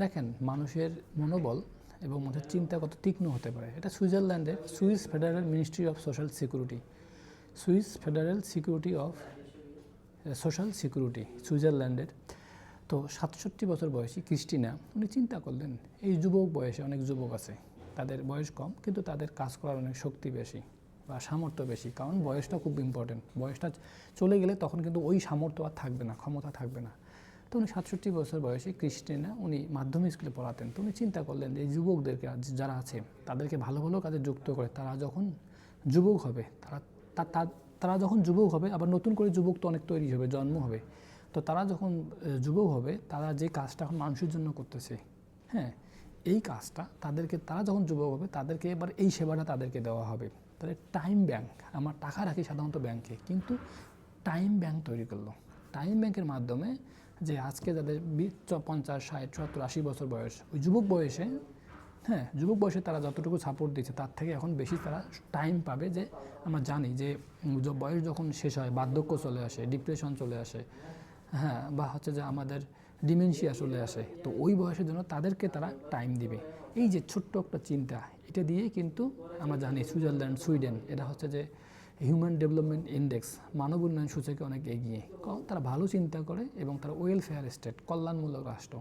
দেখেন মানুষের মনোবল এবং মানুষের চিন্তা কত তীক্ষ্ণ হতে পারে। এটা সুইজারল্যান্ডের Swiss federal ministry of social security, Swiss federal security of social security সুইজারল্যান্ডের। তো 67 বছর বয়সী ক্রিস্টিনা উনি চিন্তা করলেন এই যুবক বয়সে অনেক যুবক আছে, তাদের বয়স কম কিন্তু তাদের কাজ করার অনেক শক্তি বেশি বা সামর্থ্য বেশি, কারণ বয়সটা খুব ইম্পর্টেন্ট। বয়সটা চলে গেলে তখন কিন্তু ওই সামর্থ্য আর থাকবে না, ক্ষমতা থাকবে না। তো উনি 67 বছর বয়সী ক্রিস্টিনা উনি মাধ্যমিক স্কুলে পড়াতেন। তো উনি চিন্তা করলেন এই যুবকদেরকে যারা আছে তাদেরকে ভালো ভালো কাজে যুক্ত করে তারা যখন যুবক হবে, তারা যখন যুবক হবে আবার নতুন করে যুবক তো অনেক তৈরি হবে, জন্ম হবে। তো তারা যখন যুবক হবে তারা যে কাজটা এখন মানুষের জন্য করতেছে, হ্যাঁ, এই কাজটা তারা যখন যুবক হবে তাদেরকে এবার এই সেবাটা তাদেরকে দেওয়া হবে। তাহলে টাইম ব্যাংক, আমার টাকা রাখি সাধারণত ব্যাংকে, কিন্তু টাইম ব্যাংক তৈরি করলো। টাইম ব্যাংকের মাধ্যমে যে আজকে যাদের 50, 60, 70, 80 বছর বয়স, ওই যুবক বয়সে, হ্যাঁ, যুবক বয়সে তারা যতটুকু সাপোর্ট দিচ্ছে তার থেকে এখন বেশি তারা টাইম পাবে। যে আমরা জানি যে বয়স যখন শেষ হয় বার্ধক্য চলে আসে, ডিপ্রেশন চলে আসে, হ্যাঁ, বা হচ্ছে যে আমাদের ডিমেনশিয়া চলে আসে, তো ওই বয়সের জন্য তাদেরকে তারা টাইম দিবে। এই যে ছোট্ট একটা চিন্তা, এটা দিয়ে কিন্তু আমরা জানি সুইজারল্যান্ড, সুইডেন এরা হচ্ছে যে হিউম্যান ডেভেলপমেন্ট ইন্ডেক্স, মানব উন্নয়ন সূচকে অনেক এগিয়ে, কারণ তারা ভালো চিন্তা করে এবং তারা ওয়েলফেয়ার স্টেট, কল্যাণমূলক রাষ্ট্র।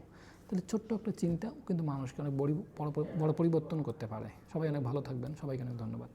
তাহলে ছোট্ট একটা চিন্তা কিন্তু মানুষকে অনেক বড় পরিবর্তন করতে পারে। সবাই অনেক ভালো থাকবেন, সবাইকে অনেক ধন্যবাদ।